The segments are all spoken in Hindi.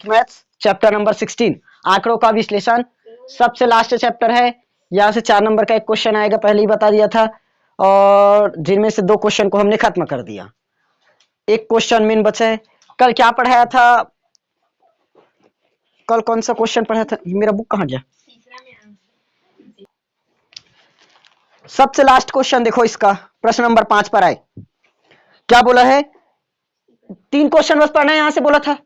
मैथ्स चैप्टर नंबर 16 आंकड़ों का विश्लेषण सबसे लास्ट चैप्टर है। यहाँ से 4 नंबर का एक क्वेश्चन आएगा, पहले ही बता दिया था, और जिनमें से 2 क्वेश्चन को हमने खत्म कर दिया। एक क्वेश्चन मेन बचा है। कल क्या पढ़ाया था? कल कौन सा क्वेश्चन पढ़ाया था? मेरा बुक कहाँ गया? सबसे लास्ट क्वेश्चन देखो, इसका प्रश्न नंबर 5 पर आए। क्या बोला है? 3 क्वेश्चन बस पढ़ना है। यहां से बोला था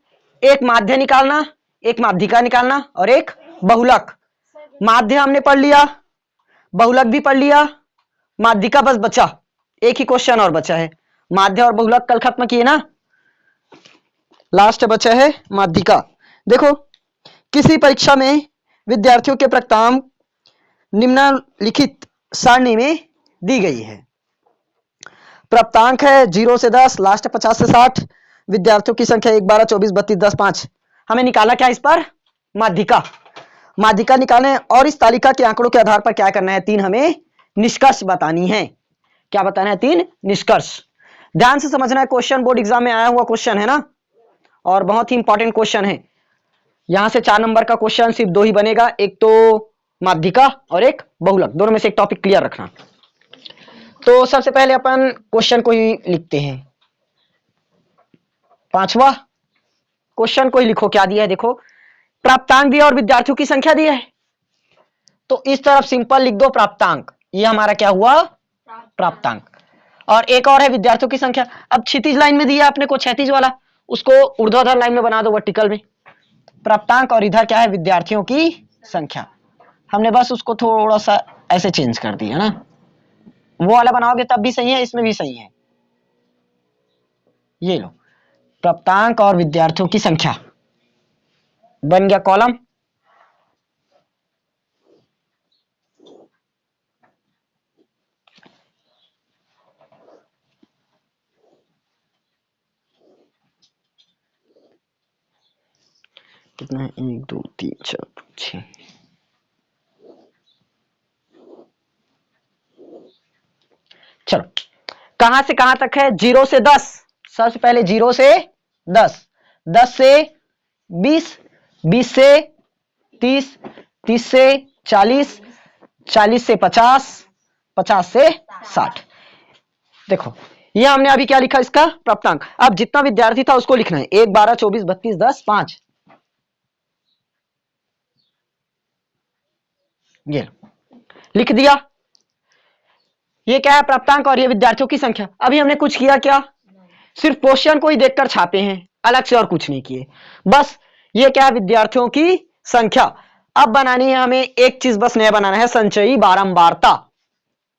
एक माध्य निकालना, एक माध्यिका निकालना और एक बहुलक। माध्य हमने पढ़ लिया, बहुलक भी पढ़ लिया, माध्यिका बस बचा, एक ही क्वेश्चन और बचा है। माध्य और बहुलक कल खत्म किए ना, लास्ट बचा है माध्यिका। देखो, किसी परीक्षा में विद्यार्थियों के प्राप्तांक निम्नलिखित सारणी में दी गई है। प्राप्तांक है 0 से 10, लास्ट 50 से 60। विद्यार्थियों की संख्या 1, 12, 24, 32, 10, 5। हमें निकालना क्या इस पर? माध्यिका। माध्यिका निकालें और इस तालिका के आंकड़ों के आधार पर क्या करना है? 3 हमें निष्कर्ष बतानी है। क्या बताना है? 3 निष्कर्ष। ध्यान से समझना है, क्वेश्चन बोर्ड एग्जाम में आया हुआ क्वेश्चन है ना, और बहुत ही इंपॉर्टेंट क्वेश्चन है। यहां से 4 नंबर का क्वेश्चन सिर्फ 2 ही बनेगा, एक तो माध्यिका और एक बहुलक, दोनों में से एक टॉपिक क्लियर रखना। तो सबसे पहले अपन क्वेश्चन को ही लिखते हैं। 5वां क्वेश्चन को ही लिखो। क्या दिया है? देखो, प्राप्तांक दिया और विद्यार्थियों की संख्या दी है, तो इस तरफ सिंपल लिख दो प्राप्तांक। ये हमारा क्या हुआ? प्राप्तांक। और एक और है विद्यार्थियों की संख्या। अब क्षैतिज लाइन में दिया अपने को क्षैतिज वाला, उसको ऊर्ध्वाधर लाइन में बना दो, वर्टिकल में। प्राप्तांक और इधर क्या है? विद्यार्थियों की संख्या। हमने बस उसको थोड़ा सा ऐसे चेंज कर दिया ना, वो वाला बनाओगे तब भी सही है, इसमें भी सही है। ये लो, प्राप्तांक और विद्यार्थियों की संख्या बन गया कॉलम। कितना है? 1 2 3 4 5 6। चलो, कहां से कहां तक है? 0 से 10। सबसे पहले 0 से 10, 10 से 20, 20 से 30, 30 से 40, 40 से 50, 50 से 60। देखो, ये हमने अभी क्या लिखा? इसका प्राप्तांक। अब जितना विद्यार्थी था उसको लिखना है। 1, 12, 24, 32, 10, 5। ये लिख दिया। ये क्या है? प्राप्तांक और ये विद्यार्थियों की संख्या। अभी हमने कुछ किया क्या? सिर्फ क्वेश्चन को ही देखकर छापे हैं, अलग से और कुछ नहीं किए। बस ये क्या है? विद्यार्थियों की संख्या। अब बनानी है हमें एक चीज, बस नया बनाना है, संचयी बारंबारता।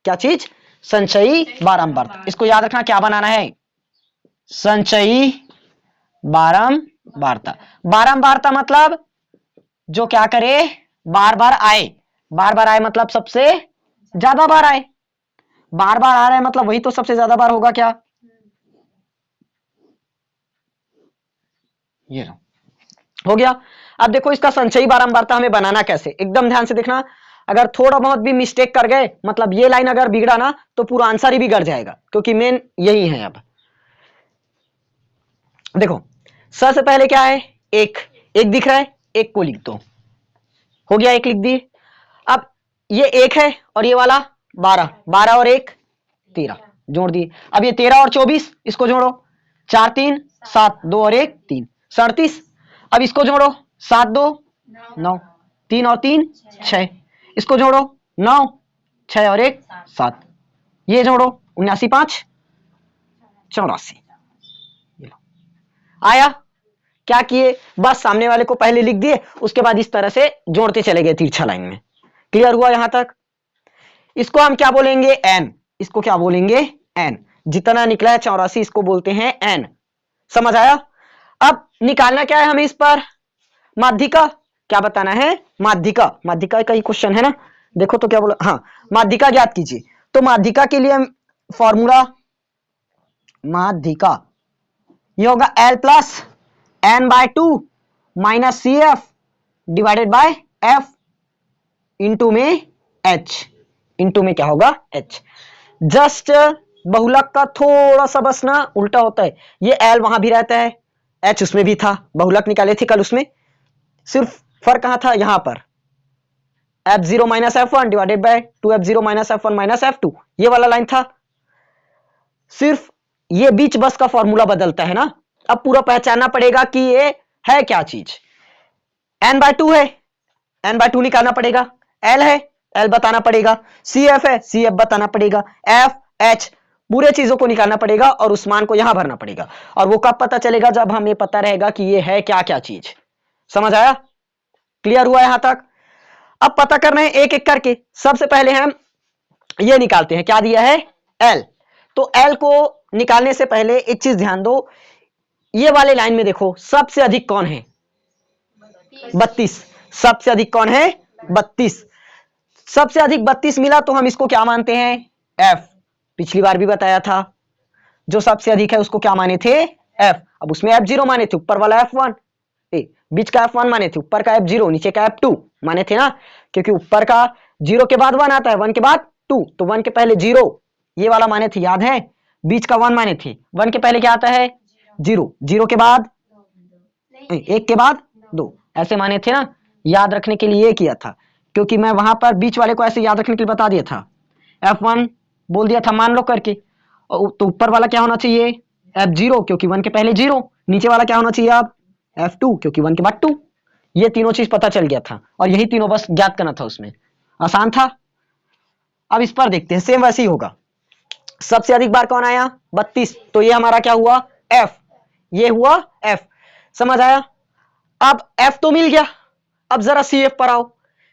क्या चीज? संचयी बारंबारता। इसको याद रखना, क्या बनाना है? संचयी बारंबारता। बारंबारता मतलब जो क्या करे? बार बार आए। बार बार आए मतलब सबसे ज्यादा बार आए। बार बार आ रहा है मतलब वही तो सबसे ज्यादा बार होगा। क्या? ये हो गया। अब देखो, इसका संचयी बारंबारता हमें बनाना कैसे? एकदम ध्यान से देखना। अगर थोड़ा बहुत भी मिस्टेक कर गए, मतलब ये लाइन अगर बिगड़ा ना, तो पूरा आंसर ही बिगड़ जाएगा, क्योंकि मेन यही है। अब देखो, सबसे पहले क्या है? एक दिख रहा है, एक को लिख दो। हो गया, एक लिख दिए। अब ये 1 है और ये वाला 12, 12 और 1 13, जोड़ दिए। अब ये 13 और 24, इसको जोड़ो। 4 3 7, 2 और 1 3, 37। अब इसको जोड़ो, 7 2 9, 3 और 3 6, इसको जोड़ो, 9, 6 और 1 7, ये जोड़ो, 79 5 84। आया? क्या किए? बस सामने वाले को पहले लिख दिए, उसके बाद इस तरह से जोड़ते चले गए तिरछा लाइन में। क्लियर हुआ यहां तक? इसको हम क्या बोलेंगे? एन। इसको क्या बोलेंगे? एन। जितना निकला है 84, इसको बोलते हैं एन। समझ आया? अब निकालना क्या है हमें इस पर? माध्यिका। क्या बताना है? माध्यिका। माध्यिका का ही क्वेश्चन है ना, देखो तो क्या बोला। हाँ, माध्यिका ज्ञात कीजिए। तो माध्यिका के लिए फॉर्मूला, माध्यिका ये होगा L plus n/2 minus CF divided by F, into में H। इंटू में क्या होगा? H। जस्ट बहुलक का थोड़ा सा बस ना उल्टा होता है, ये L वहां भी रहता है, H उसमें भी था, बहुलक निकाले थे कल, उसमें सिर्फ फर्क कहां था, यहां पर F0 minus F1 divided by 2F0 minus F1 minus F2, ये वाला लाइन था। सिर्फ ये बीच बस का फॉर्मूला बदलता है ना। अब पूरा पहचानना पड़ेगा कि ये है क्या चीज। n/2 है, n/2 निकालना पड़ेगा। L है, L बताना पड़ेगा। CF है, CF बताना पड़ेगा। F H पूरे चीजों को निकालना पड़ेगा और उस मान को यहां भरना पड़ेगा। और वो कब पता चलेगा, जब हमें पता रहेगा कि ये है क्या क्या चीज। समझ आया? क्लियर हुआ यहां तक? अब पता करना है एक एक करके। सबसे पहले हम ये निकालते हैं, क्या दिया है, L। तो L को निकालने से पहले एक चीज ध्यान दो, ये वाले लाइन में देखो सबसे अधिक कौन है, 32। सबसे अधिक कौन है, 32। सबसे अधिक 32 मिला तो हम इसको क्या मानते हैं, F। पिछली बार भी बताया था, जो सबसे अधिक है उसको क्या माने थे, F। अब उसमें F0 माने थे, ऊपर वाला F1, बीच का F1 माने थे, ऊपर का F0, नीचे का F2 माने थे ना, क्योंकि ऊपर का 0 के बाद 1 आता है, 1 के बाद 2, तो 1 के पहले 0 ये वाला माने थे, याद है। बीच का 1 माने थे, 1 के पहले क्या आता है, 0, 0 के बाद 1 के बाद 2, ऐसे माने थे ना। याद रखने के लिए ये किया था, क्योंकि मैं वहां पर बीच वाले को ऐसे याद रखने के लिए बता दिया था। F1 बोल दिया था मान लो करके, तो ऊपर वाला क्या होना चाहिए, F0, क्योंकि 1 के पहले 0। नीचे वाला क्या होना चाहिए अब, F2, क्योंकि 1 के बाद 2। ये तीनों चीज पता चल गया था और यही तीनों बस ज्ञात करना था, उसमें आसान था। अब इस पर देखते हैं, सेम वैसे ही होगा। सबसे अधिक बार कौन आया, 32, तो ये हमारा क्या हुआ, F। ये हुआ F। समझ आया? अब F तो मिल गया, अब जरा CF पर आओ।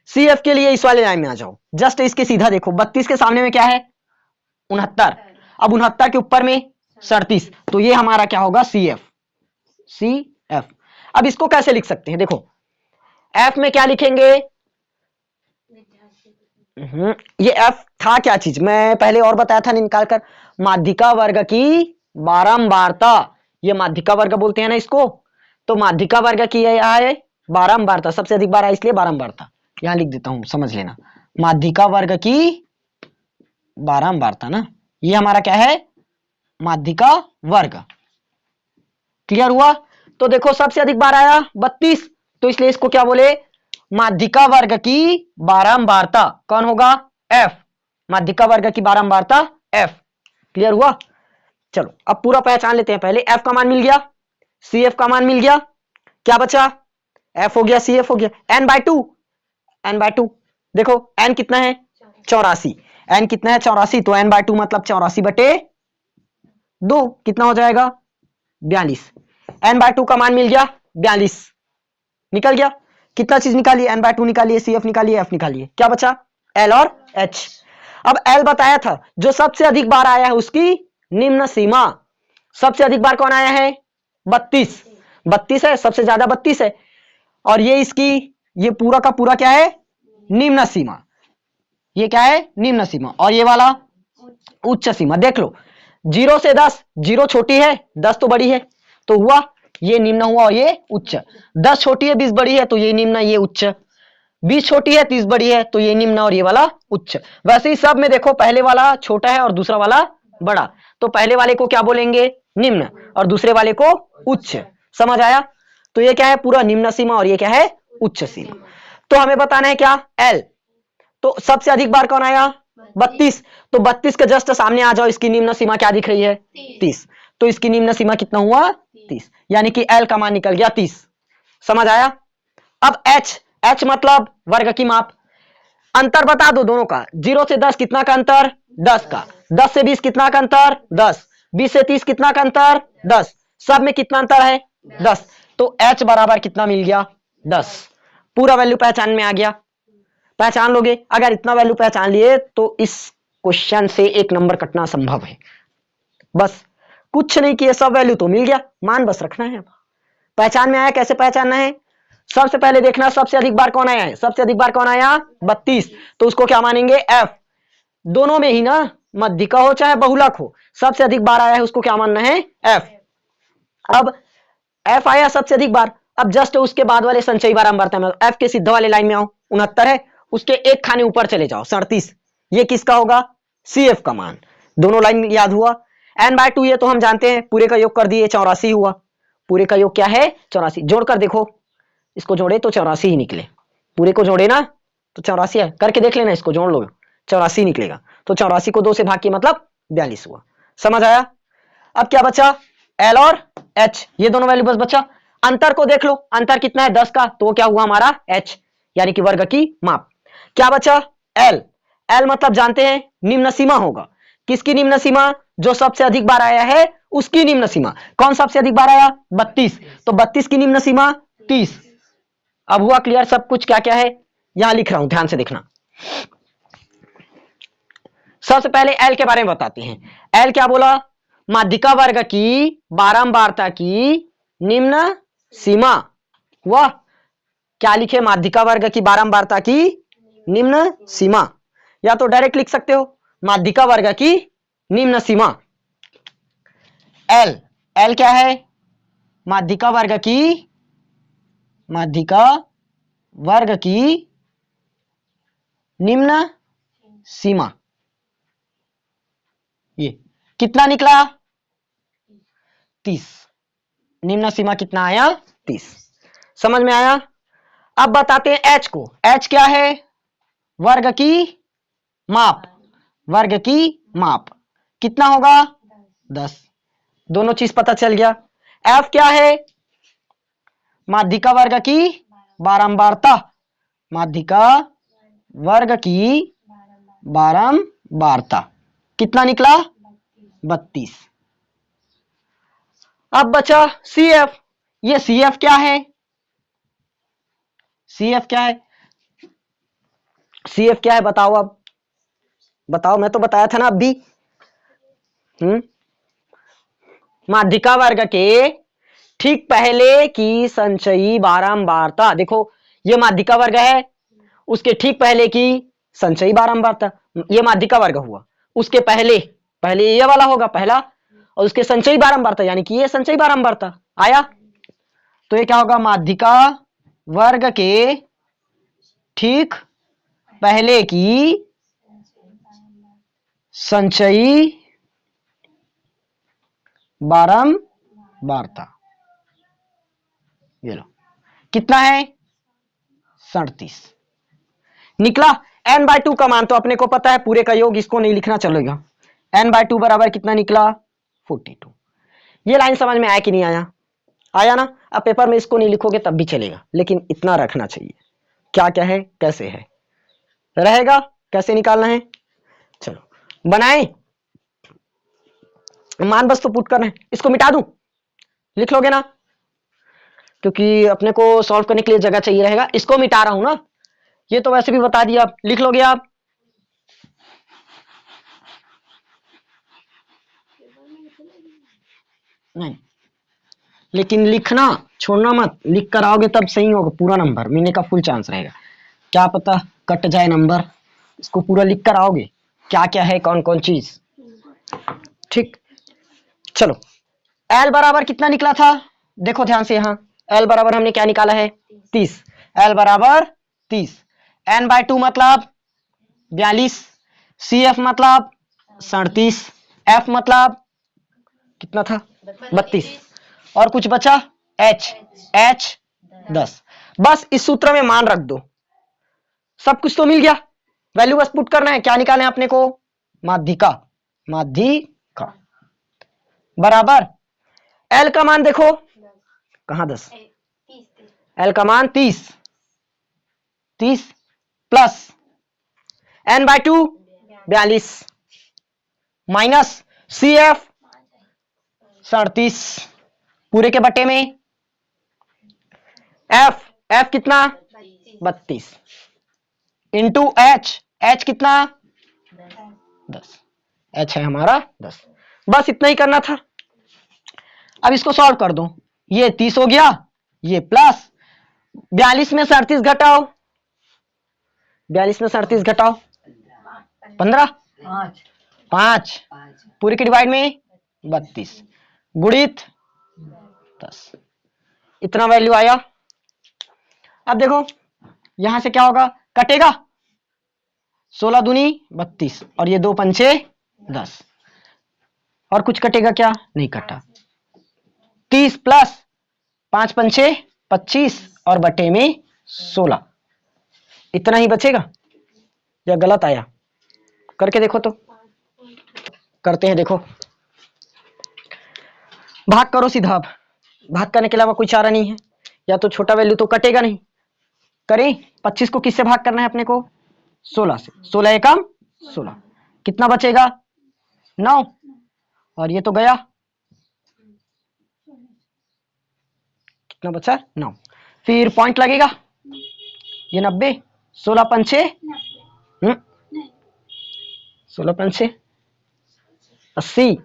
CF के लिए इस वाले लाइन में आ जाओ, जस्ट इसके सीधा देखो, 32 के सामने में क्या है, 69। अब 69 के ऊपर में 37, तो ये हमारा क्या होगा, CF। CF। अब इसको कैसे लिख सकते हैं, देखो F में क्या लिखेंगे, ये F था क्या चीज, मैं पहले और बताया था निकाल कर, माध्यिका वर्ग की बारंबारता। ये माध्यिका वर्ग बोलते हैं ना इसको, तो माध्यिका वर्ग की है बारंबारता, सबसे अधिक बार है इसलिए बारंबारता। यहां लिख देता हूं, समझ लेना, माध्यिका वर्ग की बारंबारता ना, ये हमारा क्या है, माध्यिका वर्ग। क्लियर हुआ? तो देखो सबसे अधिक बार आया 32, तो इसलिए इसको क्या बोले, माध्यिका वर्ग की बारंबारता। कौन होगा, F। माध्यिका वर्ग की बारंबारता F। क्लियर हुआ? चलो अब पूरा पहचान लेते हैं। पहले F का मान मिल गया, CF का मान मिल गया, क्या बचा, F हो गया, CF हो गया। n/2, n/2 देखो n कितना है, 84। n कितना है, 84, तो n/2 मतलब 84/2 कितना हो जाएगा, 42। n/2 का मान मिल गया 42, निकल गया। कितना चीज निकालिए, n/2 निकालिए, CF निकालिए, F निकालिए, क्या बचा, L और H। अब L बताया था, जो सबसे अधिक बार आया है उसकी निम्न सीमा। सबसे अधिक बार कौन आया है, 32। 32 है, सबसे ज्यादा 32 है, और ये इसकी, ये पूरा का पूरा क्या है, निम्न सीमा। ये क्या है, निम्न सीमा, और ये वाला उच्च सीमा। देख लो 0 से 10, 0 छोटी है, 10 तो बड़ी है, तो हुआ ये निम्न हुआ और ये उच्च। 10 छोटी है, 20 बड़ी है, तो ये निम्न, ये उच्च। 20 छोटी है, 30 बड़ी है, तो ये निम्न और ये वाला उच्च। वैसे ही सब में देखो, पहले वाला छोटा है और दूसरा वाला बड़ा, तो पहले वाले को क्या बोलेंगे, निम्न, और दूसरे वाले को उच्च। समझ आया? तो ये क्या है, पूरा निम्न सीमा, और ये क्या है, उच्च सीमा। तो हमें बताना है क्या, L। तो सबसे अधिक बार कौन आया, 32, तो 32 के जस्ट सामने आ जाओ, इसकी निम्न सीमा क्या दिख रही है, 30। तो इसकी निम्न सीमा कितना हुआ, 30, यानी कि L का मान निकल गया 30। समझ आया? अब H, H मतलब वर्ग की माप। अंतर बता दो दोनों का, 0 से 10 कितना का अंतर, 10 का। 10 से 20 कितना का अंतर, 10। 20 से 30 कितना का अंतर, 10। सब में कितना अंतर है, 10। तो H बराबर कितना मिल गया, 10। पूरा वैल्यू पहचान में आ गया। पहचान लोगे, अगर इतना वैल्यू पहचान लिए तो इस क्वेश्चन से 1 नंबर कटना संभव है। बस कुछ नहीं किए, सब वैल्यू तो मिल गया, मान बस रखना है। पहचान में आया, कैसे पहचानना है, सबसे पहले देखना सबसे अधिक बार कौन आया है। सबसे अधिक बार कौन आया, 32, तो उसको क्या मानेंगे, F। दोनों में ही ना, मध्यिका हो चाहे बहुलक हो, सबसे अधिक बार आया है उसको क्या मानना है, F। अब F आया सबसे अधिक बार, अब जस्ट उसके बाद वाले संचयी बारंबारता में F के सीधा वाले लाइन में आओ, 69 है, उसके एक खाने ऊपर चले जाओ, 37। ये किसका होगा, CF का मान। दोनों लाइन याद हुआ। n/2 ये तो हम जानते हैं, पूरे का योग कर दिए, 84 हुआ। पूरे का योग क्या है 84। जोड़कर देखो, इसको जोड़े तो 84 ही निकले, पूरे को जोड़े ना तो 84 है, करके देख लेना, इसको जोड़ लो 84 निकलेगा। तो 84 को 2 से भाग के मतलब 42 हुआ। समझ आया? अब क्या बचा, एल और एच, ये दोनों वैल्यू बस बचा। अंतर को देख लो, अंतर कितना है 10 का, तो क्या हुआ हमारा एच यानी कि वर्ग की माप। क्या बचा एल, एल मतलब जानते हैं निम्न सीमा होगा। किसकी निम्न सीमा, जो सबसे अधिक बार आया है उसकी निम्न सीमा। कौन सबसे अधिक बार आया 32, तो 32 की निम्न सीमा 30। अब हुआ क्लियर सब कुछ क्या क्या है, यहां लिख रहा हूं, ध्यान से देखना। सबसे पहले एल के बारे में बताते हैं। एल क्या बोला, माध्यिका वर्ग की बारंबारता की निम्न सीमा। हुआ क्या लिखे, माध्यिका वर्ग की बारंबारता की निम्न सीमा, या तो डायरेक्ट लिख सकते हो माध्यिका वर्ग की निम्न सीमा। एल, एल क्या है, माध्यिका वर्ग की, माध्यिका वर्ग की निम्न सीमा। ये कितना निकला 30, निम्न सीमा कितना आया 30। समझ में आया? अब बताते हैं एच को। एच क्या है, वर्ग की माप, वर्ग की माप कितना होगा 10, दोनों चीज पता चल गया। एफ क्या है, माध्यिका वर्ग की बारंबारता, माध्यिका वर्ग की बारंबारता कितना निकला 32। अब बचा सी एफ, ये सी एफ क्या है, सी एफ क्या है, सी एफ क्या है बताओ, अब बताओ, मैं तो बताया था ना अब भी। माध्यिका वर्ग के ठीक पहले की संचयी बारंबारता, देखो ये माध्यिका वर्ग है, उसके ठीक पहले की संचयी बारंबारता, ये माध्यिका वर्ग हुआ, उसके पहले, पहले ये वाला होगा पहला, और उसके संचयी बारंबारता यानी कि ये संचयी बारंबारता आया। तो ये क्या होगा, माध्यिका वर्ग के ठीक पहले की संचयी बारंबारता, ये लो कितना है 37 निकला। n/2 का मान तो अपने को पता है, पूरे का योग, इसको नहीं लिखना चलेगा। n/2 बराबर कितना निकला 42। ये लाइन समझ में आया कि नहीं आया, आया ना? अब पेपर में इसको नहीं लिखोगे तब भी चलेगा, लेकिन इतना रखना चाहिए क्या क्या है कैसे है, रहेगा कैसे निकालना है। चलो बनाए, मान बस तो पुट करना है, इसको मिटा दूं, लिख लोगे ना, क्योंकि अपने को सॉल्व करने के लिए जगह चाहिए रहेगा। इसको मिटा रहा हूं ना, ये तो वैसे भी बता दिया, आप लिख लोगे आप। नहीं, लेकिन लिखना छोड़ना मत, लिख कर आओगे तब सही होगा, पूरा नंबर मिलने का फुल चांस रहेगा। क्या पता कट जाए नंबर, इसको पूरा लिख कर आओगे क्या क्या है कौन कौन चीज, ठीक। चलो एल बराबर कितना निकला था, देखो ध्यान से, यहाँ एल बराबर हमने क्या निकाला है 30, एल बराबर 30, n/2 मतलब 42, सी एफ मतलब 37, एफ मतलब कितना था 32, और कुछ बचा एच, एच 10। बस इस सूत्र में मान रख दो, सब कुछ तो मिल गया, वैल्यू बस पुट करना है। क्या निकालें अपने को, माध्यिका, माध्यिका बराबर एल का मान देखो कहां 10, एल का मान 30, 30 plus n/2 42 minus C F 37 पूरे के बटे में, एफ, एफ कितना 32 इंटू एच, एच कितना 10, एच है हमारा 10। बस इतना ही करना था। अब इसको सॉल्व कर दो, ये 30 हो गया, ये प्लस 42 में 37 घटाओ, 42 में 37 घटाओ 15, 5 पूरे के डिवाइड में 32 गुणित 10, इतना वैल्यू आया। अब देखो यहां से क्या होगा, कटेगा 16 दूनी 32 और ये 2 पंचे 10, और कुछ कटेगा क्या, नहीं कटा। 30 प्लस 5 पंचे 25 और बटे में 16, इतना ही बचेगा या गलत आया? करके देखो तो। करते हैं, देखो भाग करो सीधा। अब भाग करने के अलावा कोई चारा नहीं है, या तो छोटा वैल्यू तो कटेगा नहीं। करें, 25 को किससे भाग करना है अपने को? 16 से। 16 एकम 16, कितना बचेगा? 9, और ये तो गया, कितना बचा? 9। फिर पॉइंट लगेगा, ये 90, 16 पंचे 16 पंचे 80,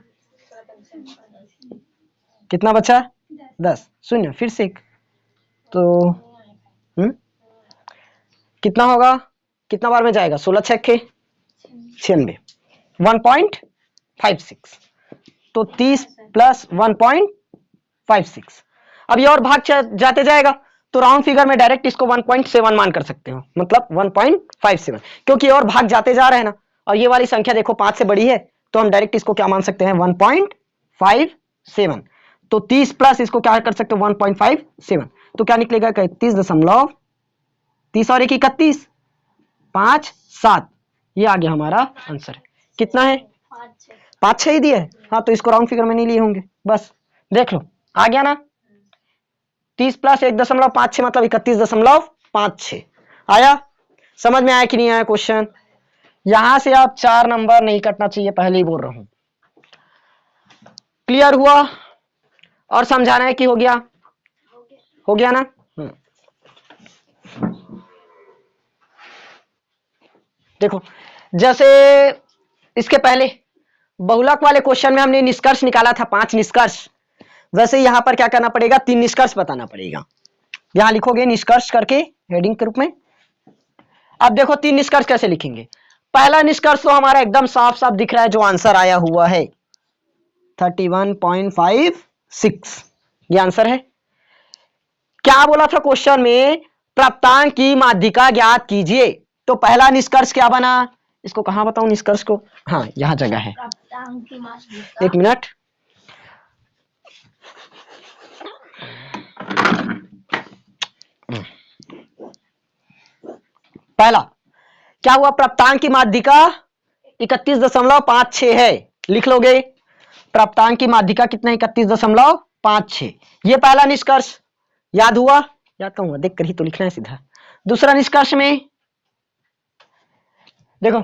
कितना बचा? 10, शून्य, फिर से एक, तो कितना होगा? कितना बार में जाएगा? 16 छक्के 96, 1.56, तो 30 प्लस 1.56। अब ये और भाग जाते जाएगा, तो राउंड फिगर में डायरेक्ट इसको 1.7 मान कर सकते हो, मतलब 1.57, क्योंकि और भाग जाते जा रहे हैं ना, और ये वाली संख्या देखो 5 से बड़ी है, तो हम डायरेक्ट इसको क्या मान सकते हैं? 1.57। तो 30 प्लस इसको क्या कर सकते हो? 1.57, तो क्या निकलेगा? 31.30 और 1 31, 5 7, ये आ गया हमारा आंसर। कितना है? 5 6 ही दिए। हाँ, तो इसको राउंड फिगर में नहीं लिए होंगे, बस देख लो, आ गया ना। 30 प्लस 1.56 मतलब 31.56 आया। समझ में आया कि नहीं आया क्वेश्चन? यहां से आप 4 नंबर नहीं कटना चाहिए, पहले ही बोल रहा हूं। क्लियर हुआ? और समझाना है कि हो गया? हो गया ना। देखो, जैसे इसके पहले बहुलक वाले क्वेश्चन में हमने निष्कर्ष निकाला था, 5 निष्कर्ष, वैसे यहां पर क्या करना पड़ेगा? 3 निष्कर्ष बताना पड़ेगा। यहां लिखोगे निष्कर्ष करके हेडिंग के रूप में। अब देखो 3 निष्कर्ष कैसे लिखेंगे। पहला निष्कर्ष तो हमारा एकदम साफ साफ दिख रहा है, जो आंसर आया हुआ है 31.56, ये आंसर है। क्या बोला था क्वेश्चन में? प्राप्तांक की माध्यिका ज्ञात कीजिए। तो पहला निष्कर्ष क्या बना? इसको कहां बताऊं निष्कर्ष को? हाँ, यहां जगह है, एक मिनट। पहला क्या हुआ? प्राप्तांक की माध्यिका 31.56 है, लिख लोगे। प्राप्तांक की माध्यिका कितना? 31.56, ये पहला निष्कर्ष। याद हुआ? याद तो हुआ, देख कर ही तो लिखना है सीधा। दूसरा निष्कर्ष में देखो,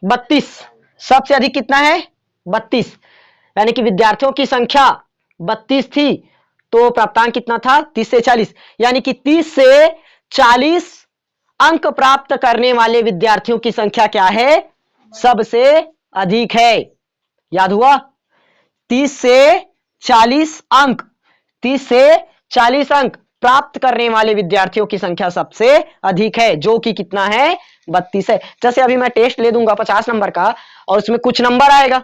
32 सबसे अधिक कितना है? 32, यानी कि विद्यार्थियों की संख्या 32 थी, तो प्राप्तांक कितना था? 30 से 40, यानी कि 30 से 40 अंक प्राप्त करने वाले विद्यार्थियों की संख्या क्या है? सबसे अधिक है। याद हुआ? 30 से 40 अंक, 30 से 40 अंक प्राप्त करने वाले विद्यार्थियों की संख्या सबसे अधिक है, जो कि कितना है? 32 है। जैसे अभी मैं टेस्ट ले दूंगा 50 नंबर का, और उसमें कुछ नंबर आएगा,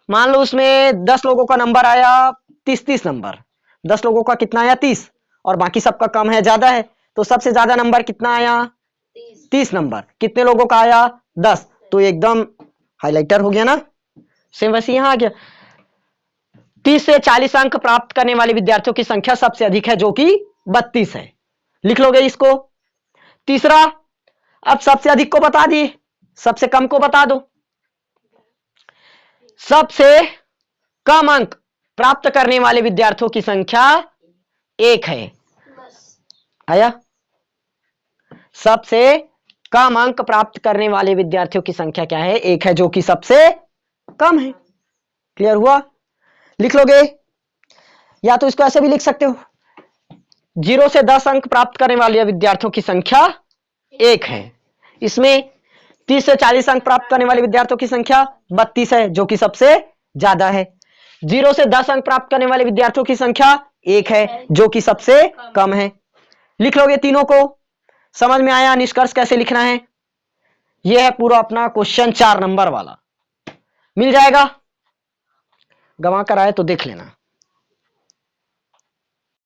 मान लो उसमें 10 लोगों का नंबर आया 30 नंबर, 10 लोगों का कितना आया? 30, और बाकी सबका कम है ज्यादा है, तो सबसे ज्यादा नंबर कितना आया? 30 नंबर। कितने लोगों का आया? 10, तो एकदम हाइलाइटर हो गया ना। सेम वैसे यहां आ गया, 30 से 40 अंक प्राप्त करने वाले विद्यार्थियों की संख्या सबसे अधिक है, जो कि 32 है। लिख लोगे इसको। तीसरा, अब सबसे अधिक को बता दिए, सबसे कम को बता दो। सबसे कम अंक प्राप्त करने वाले विद्यार्थियों की संख्या 1 है। आया? सबसे कम अंक प्राप्त करने वाले विद्यार्थियों की संख्या क्या है? 1 है, जो कि सबसे कम है। क्लियर हुआ? लिख लोगे, या तो इसको ऐसे भी लिख सकते हो, 0 से 10 अंक प्राप्त करने वाले विद्यार्थियों की संख्या 1 है। इसमें 30 से 40 अंक प्राप्त करने वाले विद्यार्थियों की संख्या 32 है, जो कि सबसे ज्यादा है। 0 से 10 अंक प्राप्त करने वाले विद्यार्थियों की संख्या 1 है, जो कि सबसे कम है। लिख लोगे तीनों को। समझ में आया निष्कर्ष कैसे लिखना है? यह है पूरा अपना क्वेश्चन 4 नंबर वाला। मिल जाएगा, गंवा कर आए तो देख लेना।